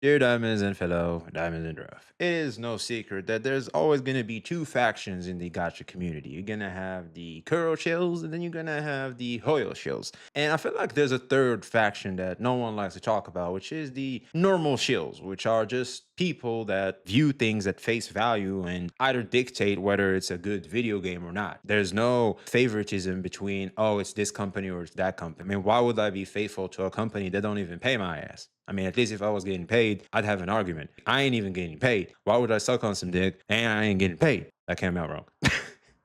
Dear Diamonds and fellow Diamonds and Rough, it is no secret that there's always going to be two factions in the gacha community. You're going to have the Kuro shills and then you're going to have the Hoyo shills. And I feel like there's a third faction that no one likes to talk about, which is the normal shills, which are just people that view things at face value and either dictate whether it's a good video game or not. There's no favoritism between, oh, it's this company or it's that company. I mean, why would I be faithful to a company that don't even pay my ass? I mean, at least if I was getting paid, I'd have an argument. I ain't even getting paid. Why would I suck on some dick and I ain't getting paid? That came out wrong.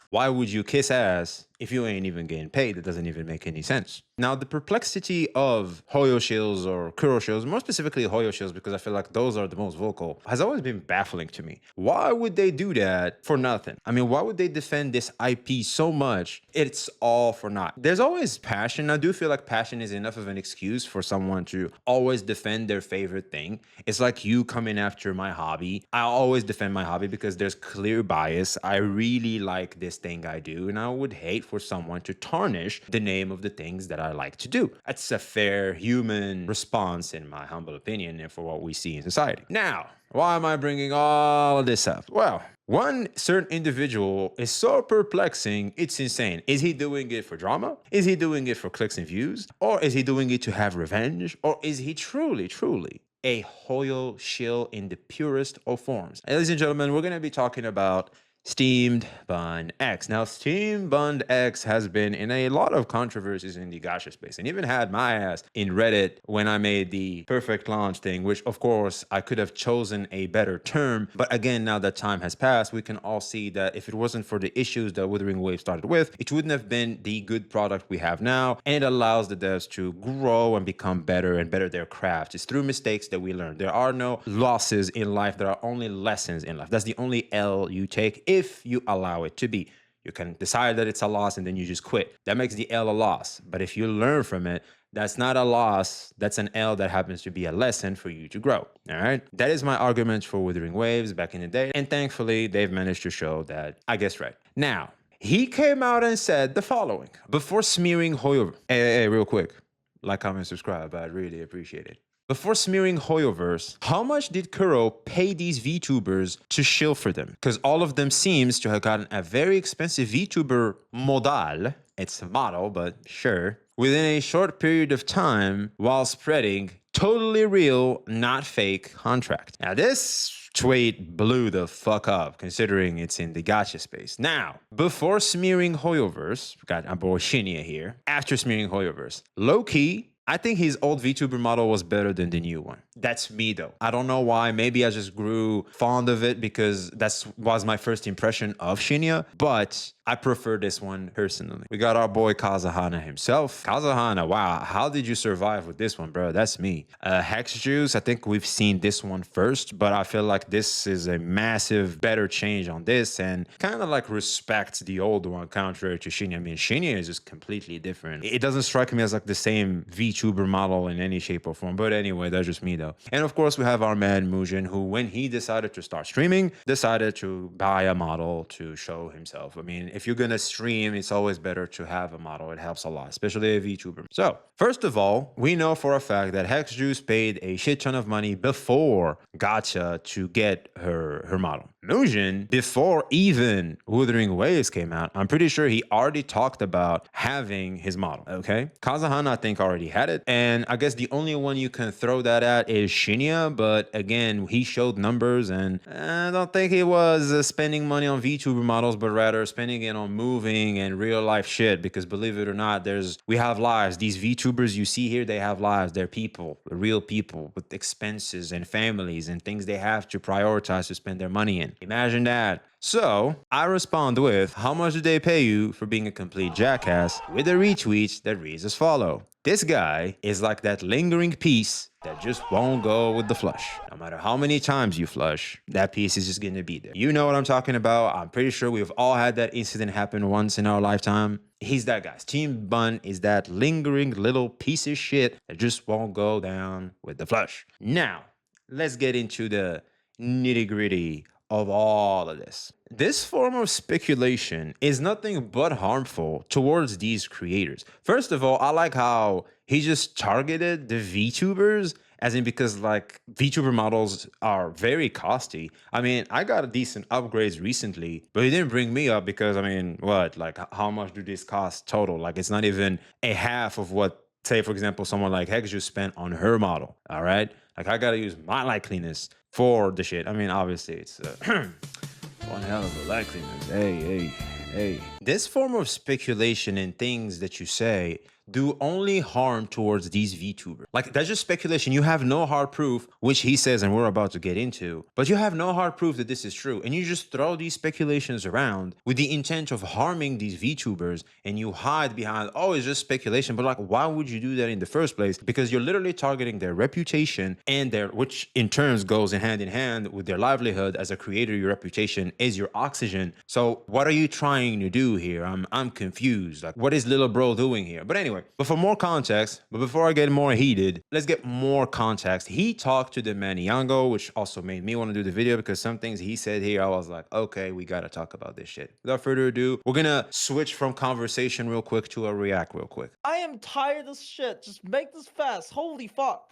Why would you kiss ass if you ain't even getting paid? That doesn't even make any sense. Now, the perplexity of Hoyo shills or Kuro shills, more specifically Hoyo shills, because I feel like those are the most vocal, has always been baffling to me. Why would they do that for nothing? I mean, why would they defend this IP so much? It's all for naught. There's always passion. I do feel like passion is enough of an excuse for someone to always defend their favorite thing. It's like you coming after my hobby. I always defend my hobby because there's clear bias. I really like this thing I do, and I would hate for someone to tarnish the name of the things that I like to do. That's a fair human response, in my humble opinion, and for what we see in society. Now, why am I bringing all of this up? Well, one certain individual is so perplexing, it's insane. Is he doing it for drama? Is he doing it for clicks and views? Or is he doing it to have revenge? Or is he truly a Hoyo shill in the purest of forms? Ladies and gentlemen, we're going to be talking about Steamed Bun X. Now, Steamed Bun X has been in a lot of controversies in the gacha space and even had my ass in Reddit when I made the perfect launch thing, which of course I could have chosen a better term. But again, now that time has passed, we can all see that if it wasn't for the issues that Withering Wave started with, it wouldn't have been the good product we have now. And it allows the devs to grow and become better and better their craft. It's through mistakes that we learn. There are no losses in life. There are only lessons in life. That's the only L you take if you allow it to be. You can decide that it's a loss and then you just quit. That makes the L a loss. But if you learn from it, that's not a loss. That's an L that happens to be a lesson for you to grow. All right. That is my argument for Withering Waves back in the day. And thankfully, they've managed to show that I guess right. Now, he came out and said the following before smearing Hoyoverse. Hey, real quick. Like, comment, subscribe. I'd really appreciate it. Before smearing Hoyoverse, how much did Kuro pay these VTubers to shill for them? Because all of them seems to have gotten a very expensive VTuber modal. It's a model, but sure. Within a short period of time while spreading totally real, not fake contract. Now this tweet blew the fuck up considering it's in the gacha space. Now, before smearing Hoyoverse, got our boy Shinya here, after smearing Hoyoverse, low-key, I think his old VTuber model was better than the new one. That's me though. I don't know why. Maybe I just grew fond of it because that was my first impression of Shinya, but I prefer this one personally. We got our boy Kazahana himself. Kazahana, wow, how did you survive with this one, bro? That's me. Hex Juice, I think we've seen this one first, but I feel like this is a massive, better change on this and kind of like respects the old one contrary to Shinya. I mean, Shinya is just completely different. It doesn't strike me as like the same VTuber model in any shape or form, but anyway, that's just me though. And of course, we have our man Mujin, who when he decided to start streaming, decided to buy a model to show himself. I mean, if you're gonna stream, it's always better to have a model. It helps a lot, especially a VTuber. So, first of all, we know for a fact that Hex Juice paid a shit ton of money before Gacha to get her model. Mujin, before even Wuthering Waves came out, I'm pretty sure he already talked about having his model, okay? Kazahana, I think, already had it. And I guess the only one you can throw that at is Shinya, but again, he showed numbers and I don't think he was spending money on VTuber models, but rather spending it on moving and real life shit, because believe it or not, we have lives. These VTubers you see here, they have lives. They're people, real people with expenses and families and things they have to prioritize to spend their money in. Imagine that. So I respond with, how much did they pay you for being a complete jackass, with a retweet that reads as follow. This guy is like that lingering piece that just won't go with the flush. No matter how many times you flush, that piece is just gonna be there. You know what I'm talking about. I'm pretty sure we've all had that incident happen once in our lifetime. He's that guy. Steamed Bun is that lingering little piece of shit that just won't go down with the flush. Now, let's get into the nitty-gritty of all of this. This form of speculation is nothing but harmful towards these creators. First of all, I like how he just targeted the VTubers as in because like VTuber models are very costly. I mean, I got a decent upgrades recently, but it didn't bring me up because I mean, what like how much do these cost total? Like it's not even a half of what, say for example, someone like Hex just spent on her model. All right, like I gotta use my light cleanness for the shit. I mean, obviously it's one hell of a light cleanness. Hey. This form of speculation and things that you say do only harm towards these VTubers. Like that's just speculation. You have no hard proof, which he says, and we're about to get into, but you have no hard proof that this is true. And you just throw these speculations around with the intent of harming these VTubers, and you hide behind, oh, it's just speculation. But like, why would you do that in the first place? Because you're literally targeting their reputation and their, which in terms goes in hand with their livelihood as a creator. Your reputation is your oxygen. So what are you trying to do here? I'm confused. Like, what is little bro doing here? But anyway, but for more context, but before I get more heated, let's get more context. He talked to the Maniango, which also made me want to do the video because some things he said here, I was like, okay, we got to talk about this shit. Without further ado, we're going to switch from conversation real quick to a react real quick. I am tired of shit. Just make this fast. Holy fuck.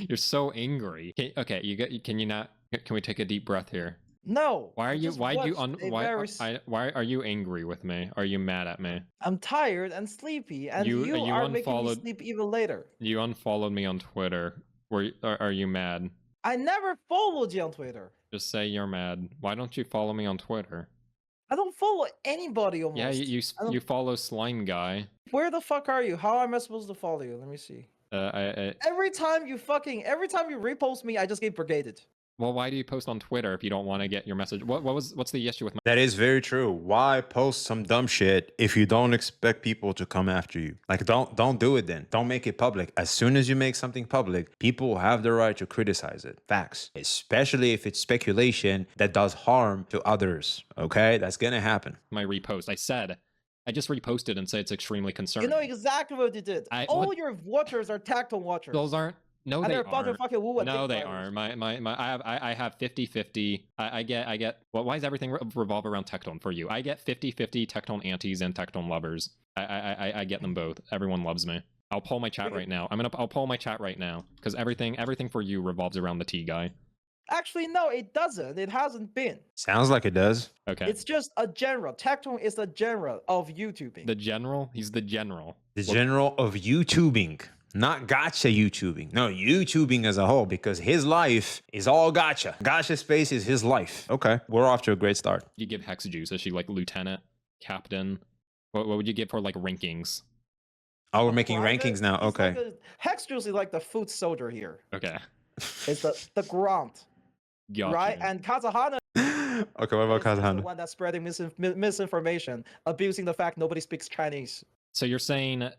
You're so angry. Okay, can you not, can we take a deep breath here? No. Why are you why are you angry with me? Are you mad at me? I'm tired and sleepy, and you are making me sleep even later. You unfollowed me on Twitter. Are you mad? I never followed you on Twitter. Just say you're mad. Why don't you follow me on Twitter? I don't follow anybody almost. Yeah, you follow Slime Guy. Where the fuck are you? How am I supposed to follow you? Let me see. Every time you repost me, I just get brigaded. Well, why do you post on Twitter if you don't want to get your message? What's the issue with my— That is very true. Why post some dumb shit if you don't expect people to come after you? Like don't do it then. Don't make it public. As soon as you make something public, people have the right to criticize it. Facts. Especially if it's speculation that does harm to others. Okay? That's gonna happen. My repost. I just reposted and said it's extremely concerning. You know exactly what you did. All your watchers are Tactone watchers. Those aren't. No, they aren't. No, they aren't. I have 50-50. I get. Well, why does everything revolve around Tectone for you? I get 50-50 Tectone antis and Tectone lovers. I get them both. Everyone loves me. I'll pull my chat right now. I'll pull my chat right now because everything for you revolves around the T guy. Actually, no, it doesn't. It hasn't been. Sounds like it does. Okay. It's just a general. Tectone is the general of YouTubing. The general? He's the general. The general of YouTubing. Not gotcha YouTubing. No, YouTubing as a whole, because his life is all gotcha. Gotcha space is his life. Okay, we're off to a great start. You give Hex Juice. Is she like lieutenant, captain? What would you give for like rankings? Oh, we're making rankings now. Okay. Like Hex Juice is like the foot soldier here. Okay. It's the grunt. Gotcha. Right? And Kazahana. Okay, what about Kazahana? The one that's spreading misinformation, abusing the fact nobody speaks Chinese. So you're saying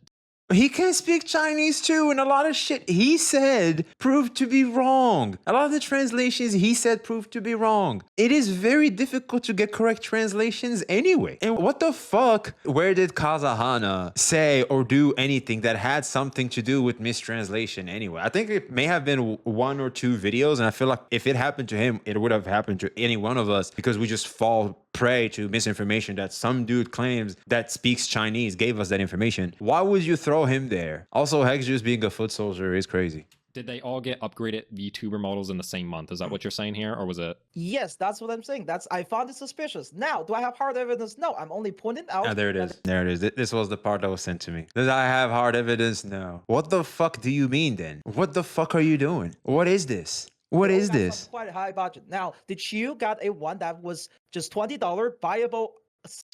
he can speak Chinese too, and a lot of shit he said proved to be wrong. A lot of the translations he said proved to be wrong. It is very difficult to get correct translations anyway. And what the fuck? Where did Kazahana say or do anything that had something to do with mistranslation anyway? I think it may have been one or two videos, and I feel like if it happened to him, it would have happened to any one of us because we just fall prey to misinformation that some dude claims that speaks Chinese gave us that information. Why would you throw him there? Also, Hex Juice being a foot soldier is crazy. Did they all get upgraded VTuber models in the same month? Is that what you're saying here, or was it? Yes, that's what I'm saying. I found it suspicious. Now, do I have hard evidence? No, I'm only pointing out. Ah, there it is. There it is. This was the part that was sent to me. Does I have hard evidence? No. What the fuck do you mean then? What the fuck are you doing? What is this? What is this? Quite a high budget. Now, did you got a one that was just $20 buyable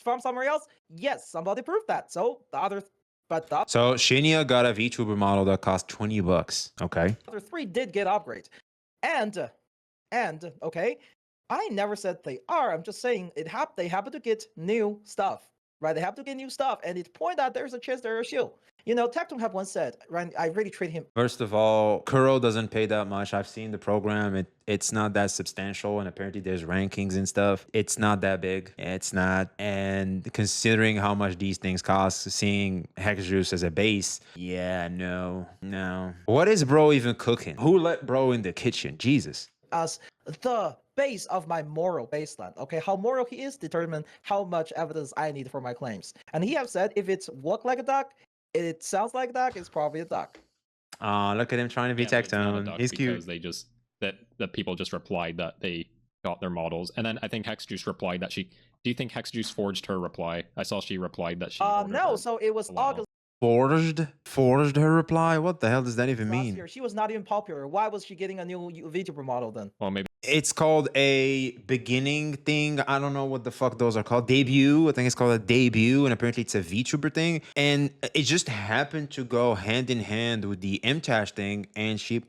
from somewhere else? Yes, somebody proved that. So the other, so Shinya got a VTuber model that cost $20. Okay. The other three did get upgrades, and okay, I never said they are. I'm just saying they happen to get new stuff, right? They have to get new stuff, and it point out there's a chance they're a shield. You know, Tectone have once said, right, I really treat him. First of all, Kuro doesn't pay that much. I've seen the program. It's not that substantial, and apparently there's rankings and stuff. It's not that big. It's not. And considering how much these things cost, seeing Hex Juice as a base, yeah, no. What is bro even cooking? Who let bro in the kitchen? Jesus. As the base of my moral baseline. Okay, how moral he is determine how much evidence I need for my claims. And he have said if it's walk like a duck, it sounds like a duck, it's probably a duck. Oh, look at him trying to be Yeah, but it's not a Tectone. duck He's because cute. they just that the people just replied that they got their models, and then I think Hexjuice replied that she. Do you think Hexjuice forged her reply? I saw she replied that she ordered No, her so it was allow. August Forged her reply? What the hell does that even last mean? year. She was not even popular. Why was she getting a new VTuber model then? Well, maybe It's called a beginning thing. I don't know what the fuck those are called. Debut. I think it's called a debut, and apparently it's a VTuber thing. And it just happened to go hand in hand with the MTash thing, and she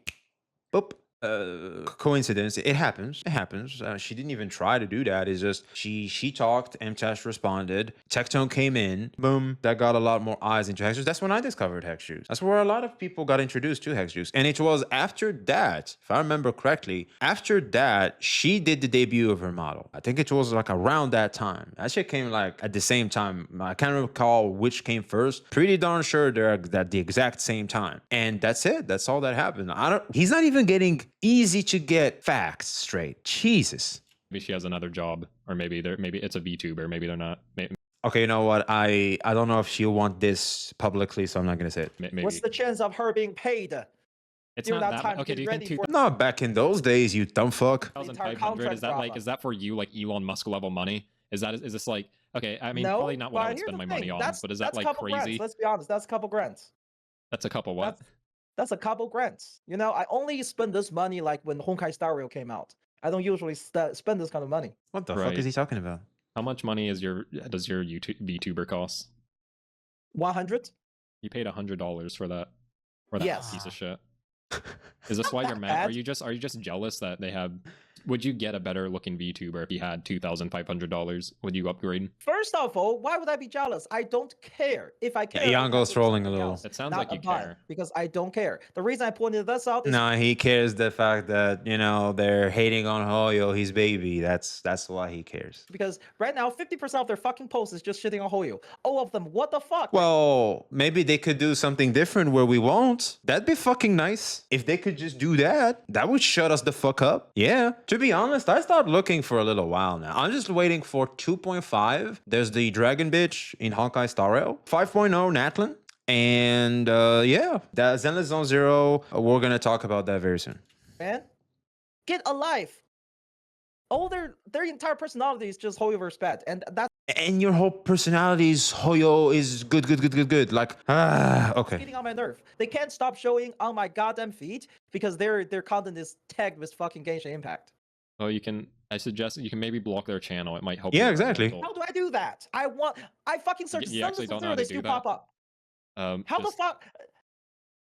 boop. Coincidence. It happens. It happens. She didn't even try to do that. It's just she talked. MTash responded. Tectone came in. Boom. That got a lot more eyes into Hex Juice. That's when I discovered Hex Juice. That's where a lot of people got introduced to Hex Juice. And it was after that, if I remember correctly, after that she did the debut of her model. I think it was like around that time. That shit came like at the same time. I can't recall which came first. Pretty darn sure they're at the exact same time. And that's it. That's all that happened. He's not even getting easy to get facts straight. Jesus. she has another job, or maybe it's a VTuber. Maybe they're not. Okay, you know what? I don't know if she'll want this publicly, so I'm not gonna say it. Maybe What's the chance of her being paid? it's during not that that. time to Okay, get do you think ready for Not back in those days, you dumb fuck. entire 2,500 is that contract is that for you like Elon Musk level money? Is this like okay? I mean, no, probably not what I but would here's spend the my money thing, on, that's, but is that that's a like couple crazy? grants. Let's be honest, that's a couple grants. That's a couple what? That's a couple grants. You know, I only spend this money like when Honkai Star Rail came out. I don't usually spend this kind of money. What the fuck Right. is he talking about? How much money does your YouTube VTuber cost? 100? You paid $100 for that Yes. piece of shit. Is this why you're mad? bad. Are you just jealous that they have? Would you get a better looking VTuber if you had $2,500? Would you upgrade? First of all, why would I be jealous? I don't care. If I care, I would have Yango's to do trolling a something little. else, It sounds not like you a buy, care. because I don't care. The reason I pointed this out is No, he cares the fact that, you know, they're hating on Hoyo, his baby. That's why he cares. because right now 50% of their fucking posts is just shitting on Hoyo. All of them. What the fuck? Well, maybe they could do something different where we won't. That'd be fucking nice. If they could just do that, that would shut us the fuck up. Yeah. To be honest, I started looking for a little while now. I'm just waiting for 2.5. There's the Dragon Bitch in Honkai Star Rail. 5.0 Natlin. And yeah, that Zenless Zone Zero, we're going to talk about that very soon. Man, get a life. All their entire personality is just Hoyoverse bad, and that's And your whole personality is Hoyo is good. Like, okay. getting on my nerve. They can't stop showing on my goddamn feed because their content is tagged with fucking Genshin Impact. Well, I suggest you can maybe block their channel. It might help. Yeah, your exactly. mental- How do I do that? I fucking search You actually Zenless don't know Zero, how they to do still that? pop up. How the just- fuck?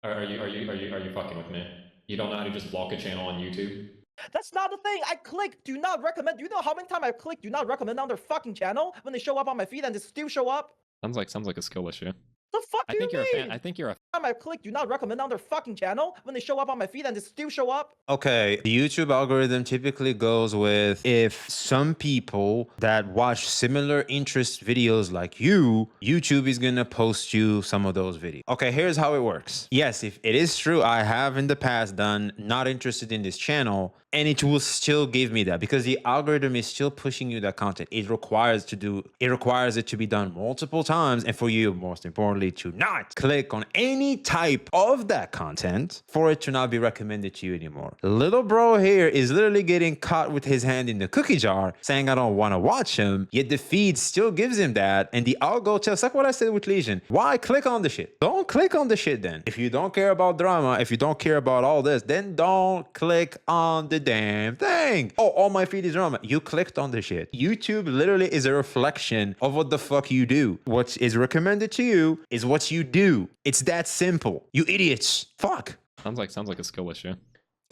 Are you fucking with me? You don't know how to just block a channel on YouTube? That's not the thing. I click do not recommend. Do you know how many times I click do not recommend on their fucking channel when they show up on my feed and they still show up? Sounds like a skill issue. The fuck I do think you you're a mean? fan. I think you're a Time I click do not recommend on their fucking channel when they show up on my feed and they still show up? Okay, the YouTube algorithm typically goes with if some people that watch similar interest videos like you, YouTube is gonna post you some of those videos. Okay, here's how it works. Yes, if it is true, I have in the past done not interested in this channel, and it will still give me that because the algorithm is still pushing you that content. It requires it to be done multiple times, and for you, most importantly, to not click on any type of that content for it to not be recommended to you anymore. Little bro here is literally getting caught with his hand in the cookie jar saying I don't want to watch him, yet the feed still gives him that, and the algo tells, like what I said with Legion, why click on the shit? Don't click on the shit then. If you don't care about drama, if you don't care about all this, then don't click on the damn thing. Oh, all my feed is drama. You clicked on the shit. YouTube literally is a reflection of what the fuck you do. What is recommended to you is what you do. It's that simple. You idiots. Fuck. sounds like a skill issue.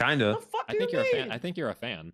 Kinda. The fuck I do think you you're a mean? fan. I think you're a fan.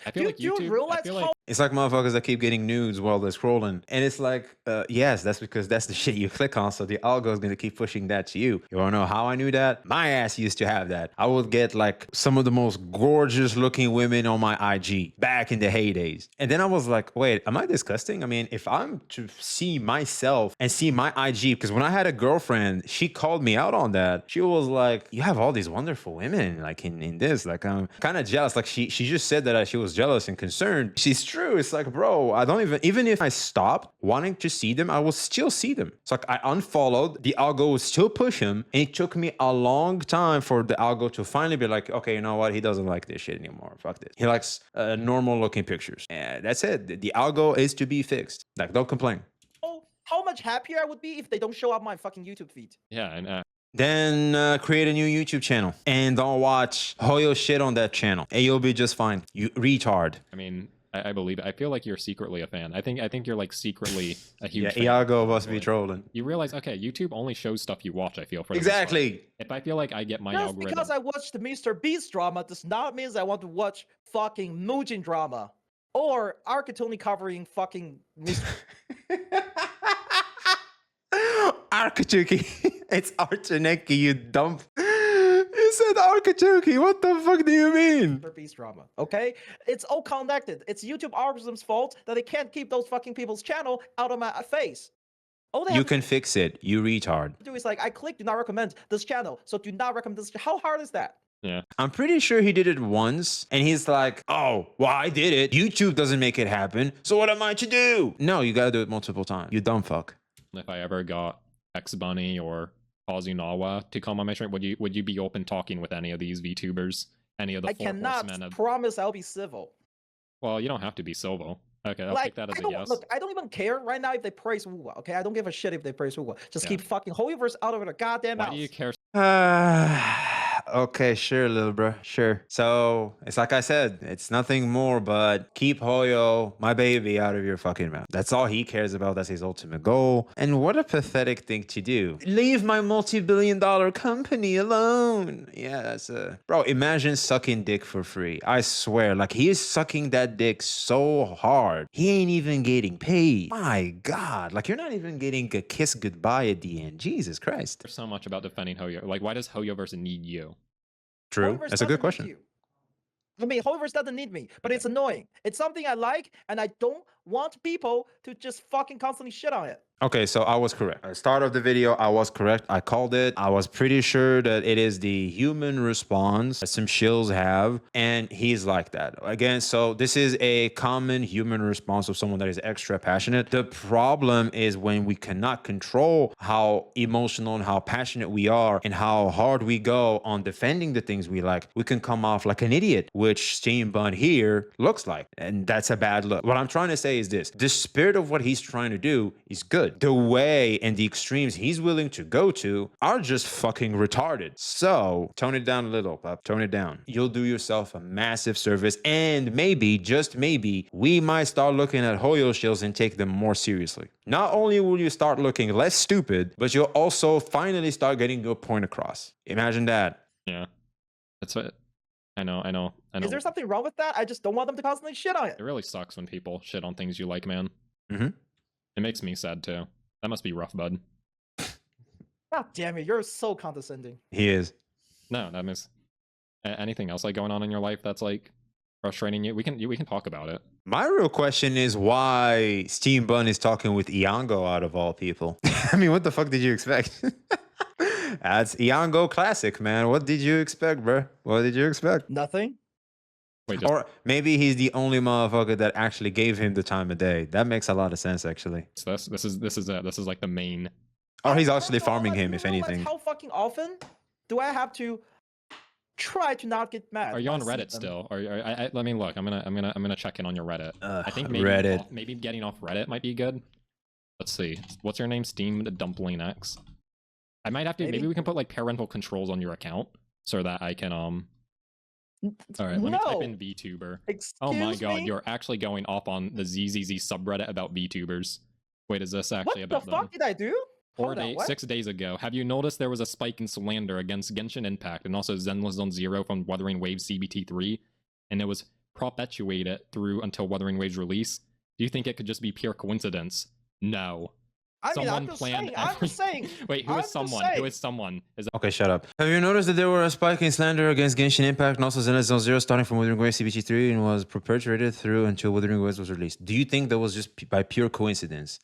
I feel You like do YouTube. realize I feel how like It's like motherfuckers that keep getting nudes while they're scrolling. And it's like, yes, that's because that's the shit you click on. So the algo is going to keep pushing that to you. You want to know how I knew that? My ass used to have that. I would get like some of the most gorgeous looking women on my IG back in the heydays. And then I was like, wait, am I disgusting? I mean, if I'm to see myself and see my IG, because when I had a girlfriend, she called me out on that. She was like, you have all these wonderful women like in this. Like, I'm kind of jealous. Like she just said that she was jealous and concerned. She's true. true. It's like, bro, I don't even if I stopped wanting to see them, I will still see them. It's like I unfollowed, the algo would still push him, and it took me a long time for the algo to finally be like, okay, you know what? He doesn't like this shit anymore. Fuck this. He likes normal looking pictures. And that's it. The algo is to be fixed. Like, don't complain. Oh, how much happier I would be if they don't show up my fucking YouTube feed. Yeah, and Then create a new YouTube channel and don't watch Hoyo shit on that channel, and you'll be just fine. You retard. I mean, I believe it. I feel like you're secretly a fan. I think you're like secretly a huge Yeah, fan. Iago must be Like, trolling. You realize, okay, YouTube only shows stuff you watch, I feel, for the most part. Exactly. If I feel like I get my Just algorithm. because I watched the Mr. Beast drama does not mean I want to watch fucking Mugen drama. Or Arcatoni covering fucking Mr. Arkachuki. It's Archaneki, you dump. You said Arkachuki. What the fuck do you mean? Beast drama, okay? It's all connected. It's YouTube algorithm's fault that they can't keep those fucking people's channel out of my face. All they You have can fix it, you retard. to do is like, I click do not recommend this channel, so do not recommend this. How hard is that? Yeah. I'm pretty sure he did it once, and he's like, oh, well, I did it. YouTube doesn't make it happen, so what am I to do? No, you gotta do it multiple times. You dumb fuck. If I ever got X Bunny or Kazunawa to come on my stream, would you be open talking with any of these VTubers? Any of the I four horsemen cannot of... promise I'll be civil. Well, you don't have to be civil. Okay, I'll Like, take that as I a don't yes. look. I don't even care right now if they praise Wuwa. Okay, I don't give a shit if they praise Wuwa. Just Yeah. keep fucking Hoyoverse out of their goddamn Why mouth. do you care? Okay, sure, little bro, sure. So it's like I said, it's nothing more but keep Hoyo, my baby, out of your fucking mouth. That's all he cares about. That's his ultimate goal. And what a pathetic thing to do. Leave my multi-billion-dollar company alone. Yeah, that's bro. Imagine sucking dick for free. I swear, like he is sucking that dick so hard, he ain't even getting paid. My God, like you're not even getting a kiss goodbye at the end. Jesus Christ. So much about defending Hoyo. Like, why does Hoyoverse need you? True. Hoyoverse That's a doesn't good need question. you. I mean, Hoyoverse doesn't need me, but it's annoying. It's something I like, and I don't want people to just fucking constantly shit on it. Okay, so I was correct. At the start of the video, I was correct. I called it. I was pretty sure that it is the human response that some shills have, and he's like that. Again, so this is a common human response of someone that is extra passionate. The problem is when we cannot control how emotional and how passionate we are and how hard we go on defending the things we like, we can come off like an idiot, which Steam Bun here looks like, and that's a bad look. What I'm trying to say is this. The spirit of what he's trying to do is good. The way and the extremes he's willing to go to are just fucking retarded. So tone it down a little, pup. Tone it down. You'll do yourself a massive service, and maybe, just maybe, we might start looking at Hoyo shills and take them more seriously. Not only will you start looking less stupid, but you'll also finally start getting your point across. Imagine that. Yeah, that's what. I know. Is there something wrong with that? I just don't want them to constantly shit on it. It really sucks when people shit on things you like, man. Mm-hmm. It makes me sad too. That must be rough, bud. God damn it, you're so condescending. He is. No, that means anything else like going on in your life that's like frustrating you. We can talk about it. My real question is why Steam Bun is talking with Iango out of all people. I mean, what the fuck did you expect? That's Iango classic, man. What did you expect, bro? What did you expect? Nothing. Wait, just, Or maybe he's the only motherfucker that actually gave him the time of day. That makes a lot of sense, actually. this is like the main. Or he's You actually know, farming like, him, you if realize anything. How fucking often do I have to try to not get mad? Are you on when I see Reddit them? still? Or let me look. I'm gonna check in on your Reddit. I think maybe Reddit. maybe getting off Reddit might be good. Let's see. What's your name? Steam Dumpling X. I might have to. Maybe we can put like parental controls on your account so that I can All right. Let me type in VTuber. Oh my Excuse god, me? you're actually going off on the ZZZ subreddit about VTubers. Wait, is this actually What the about fuck them? did I do? Hold on, what? 6 days ago, have you noticed there was a spike in slander against Genshin Impact and also Zenless Zone Zero from Wuthering Waves CBT3, and it was perpetuated through until Wuthering Waves release? Do you think it could just be pure coincidence? No. I mean, Someone I'm just planned saying. I'm just saying. Wait, who I'm is just someone? Who saying. is someone? Is that Okay, shut up. Have you noticed that there were a spike in slander against Genshin Impact and also Zenless Zone Zero starting from Wuthering Waves CBT3 and was perpetuated through until Wuthering Waves was released? Do you think that was just by pure coincidence?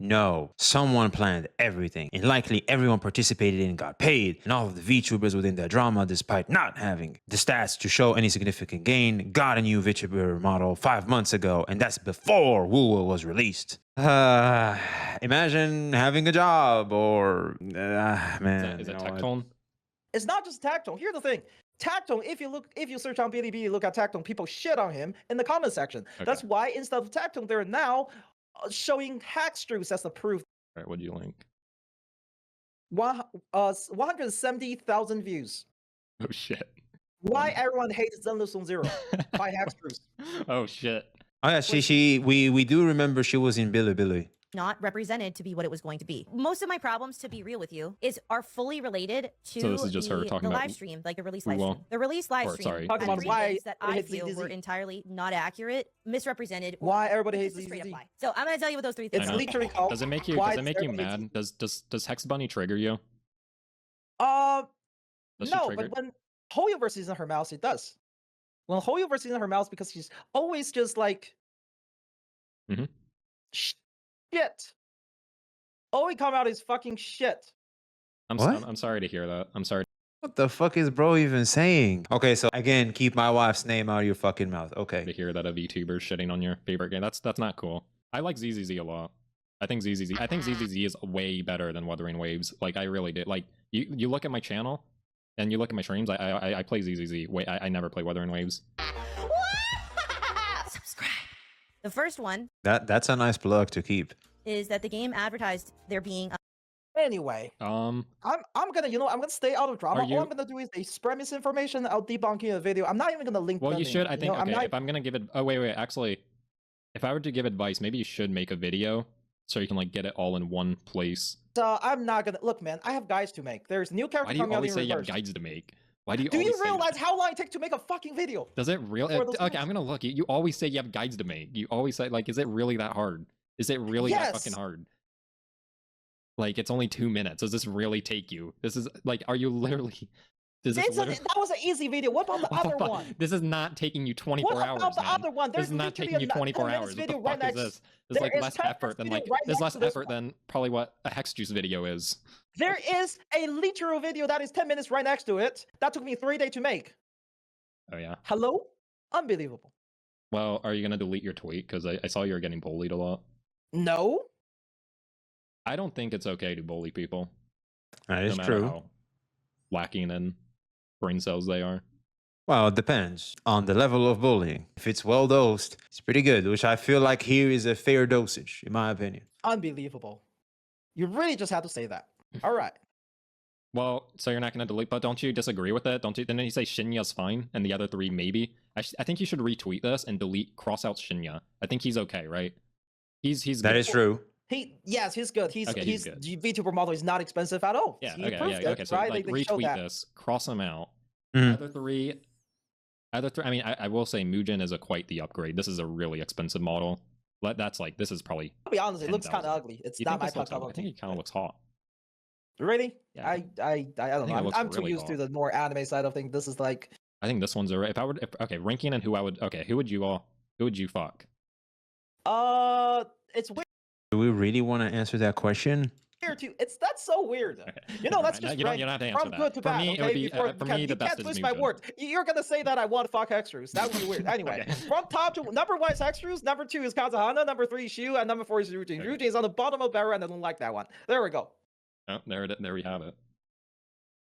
No, someone planned everything, and likely everyone participated and got paid, and all of the VTubers within the drama, despite not having the stats to show any significant gain, got a new VTuber model 5 months ago, and that's before Woo was released. Imagine having a job, or man, Is you that know what? Tectone? It's not just Tactone. Here's the thing. Tactone, if you search on Bilibili, you look at Tactone, people shit on him in the comment section. That's Okay. why instead of Tactone, they're now showing Hackstrews as the proof. All right, what'd you link? 170,000 views. Oh shit. Why everyone hates Zenless on Zero by Hackstrews. Oh shit. Oh yeah, we do remember she was in Bilibili. Not represented to be what it was going to be. Most of my problems, to be real with you, are fully related to So this is just her talking the about live stream, like the release Woo live Wall? stream. The release live Or, stream sorry. Talking had about three why things that it I hates feel ZZ. were entirely not accurate, misrepresented. or Why everybody just hates a straight up ZZ. lie. So I'm gonna tell you what those three I things It's know. are. literally called. Does it make you why mad? everybody hates Does Hex Bunny trigger you? Uh, Does she no, trigger? but when Hoyoverse is in her mouse, it does. When Hoyoverse is in her mouse, because she's always just like, Mhm. shit. All we come out is fucking shit. What? I'm sorry to hear that. I'm sorry What the fuck is bro even saying? Okay, so again, keep my wife's name out of your fucking mouth. to Okay. hear that a VTuber shitting on your favorite game. That's not cool. I like ZZZ a lot. I think ZZZ is way better than Wuthering Waves. Like I really did. Like you look at my channel and you look at my streams. I play ZZZ. Wait, I never play Wuthering Waves. Subscribe. The first one That's a nice plug to keep. is that the game advertised there being Anyway, I'm gonna, I'm gonna stay out of drama. Are All you- I'm gonna do is they spread misinformation. I'll debunk in a video. I'm not even gonna link. Well, you them should. in, I think. I'm Okay, not, if I'm gonna give it. Oh wait. Actually, if I were to give advice, maybe you should make a video so you can like get it all in one place. I'm not gonna look, man. I have guides to make. There's new Why character do you coming out always in say you have reverse. guides to make? Why do you? Do always you say that? realize how long it takes to make a fucking video? Does it really? for those Okay, guides? I'm gonna look. You always say you have guides to make. You always say like, is it really that hard? Is it really that fucking Yes. hard? Like it's only 2 minutes. Does this really take you? This is like, are you literally? Does this literally? That was an easy video. What about the What the other fuck? one? This is not taking you 24 What hours. about the man. other one? This There's is not literally taking you a 24 10 minutes hours. What the video fuck right is next- this? This is there like is less 10 minutes effort than video like right this is next less to this effort one. than probably what a Hex Juice video is. There is a literal video that is 10 minutes right next to it. That took me 3 days to make. Oh yeah. Hello? Unbelievable. Well, are you gonna delete your tweet? Because I saw you were getting bullied a lot. No? I don't think it's okay to bully people, That no is matter true. how lacking in brain cells they are. Well, it depends on the level of bullying. If it's well dosed, it's pretty good, which I feel like here is a fair dosage, in my opinion. Unbelievable. You really just have to say that. All right. Well, so you're not gonna delete, but don't you disagree with it? Don't you? Didn't you say Shinya's fine and the other three maybe? I think you should retweet this and delete cross out Shinya. I think he's okay, right? He's That good. is true. Yes, he's good. Okay, he's good. The VTuber model is not expensive at all. Yeah. He Okay. proved Yeah. it, Okay. So right? like They showed retweet that. this, cross him out. Mhm. Other three. I mean, I will say Mugen is quite the upgrade. This is a really expensive model. That's like this is probably. I'll be honest, it looks kind 10,000. of ugly. It's You not think my this looks cup ugly? I of think tea. he kind of looks hot. Really? Yeah. I don't think know. it looks I'm too really used to hot. the more anime side of things. This is like, I think this one's alright. If I would, okay, ranking and who I would, okay, who would you fuck? it's weird Do we really want to answer that question? too. That's so weird. Okay. You know, that's Alright, just you don't rank have to answer from that. good to For bad. me, Okay, it would be Before, for you me the you best can't is twist my Mugen. words. You're gonna say that I want to fuck Hextrues. That would be weird. Anyway, Okay. from top to number 1 is Hextrues, number 2 is Kazuhana, number 3 is Shu, and number 4 is Ryujin. Okay. Ryujin is on the bottom of barrel, and I don't like that one. There we go. Oh, there we have it.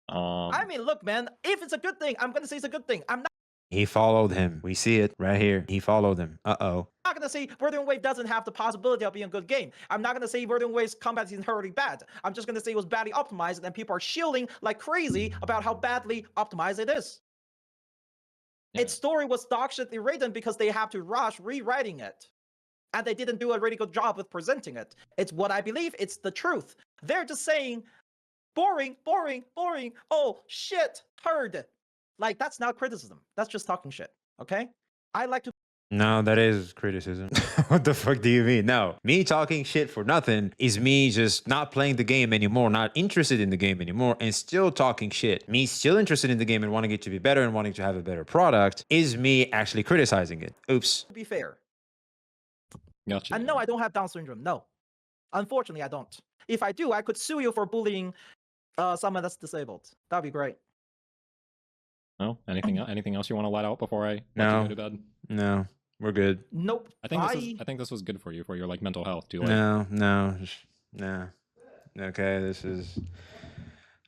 I mean, look, man. If it's a good thing, I'm gonna say it's a good thing. I'm He followed him. We see it right here. He followed him. Uh-oh. not gonna say Wuthering Wave doesn't have the possibility of being a good game. I'm not gonna say Wuthering Wave's combat is inherently bad. I'm just gonna say it was badly optimized, and people are shielding like crazy about how badly optimized it is. Yeah. Its story was dog shit written because they have to rush rewriting it. And they didn't do a really good job with presenting it. It's what I believe, it's the truth. They're just saying, boring, boring, boring. Oh, shit, heard. Like, that's not criticism. That's just talking shit, okay? I like to No, that is criticism. What the fuck do you mean? No, me talking shit for nothing is me just not playing the game anymore, not interested in the game anymore, and still talking shit. Me still interested in the game and wanting it to be better and wanting to have a better product is me actually criticizing it. Oops. be fair. Gotcha. And no, I don't have Down syndrome. No. Unfortunately, I don't. If I do, I could sue you for bullying someone that's disabled. That'd be great. No, anything else you want to let out before I let you No. go to bed? No, we're good. Nope. I think this was good for you, for your like mental health. Do you like? No, nah. Okay, this is.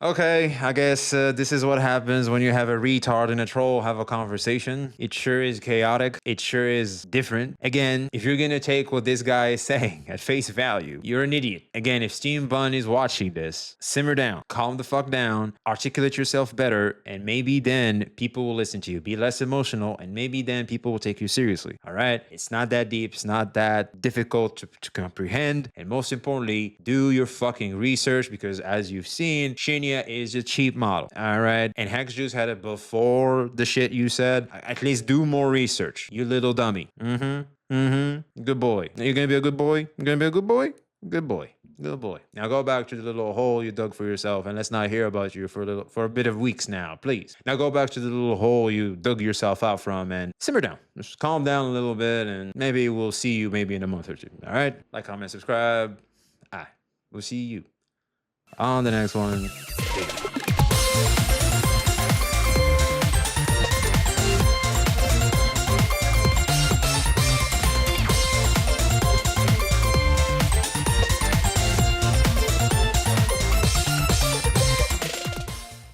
Okay, I guess this is what happens when you have a retard and a troll have a conversation. It sure is chaotic. It sure is different. Again, if you're gonna take what this guy is saying at face value, you're an idiot. Again, if Steam Bun is watching this, simmer down, calm the fuck down, articulate yourself better, and maybe then people will listen to you. Be less emotional, and maybe then people will take you seriously. All right? It's not that deep. It's not that difficult to comprehend. And most importantly, do your fucking research, because as you've seen, Shinya is a cheap model. All right. And Hex Juice had it before the shit you said. At least do more research, you little dummy. Good boy. Are you gonna be a good boy? You gonna be a good boy? Good boy. Good boy. Now go back to the little hole you dug for yourself, and let's not hear about you for a bit of weeks now, please. Now go back to the little hole you dug yourself out from and simmer down. Just calm down a little bit, and maybe we'll see you maybe in a month or two. All right. Like, comment, subscribe. We'll see you on the next one.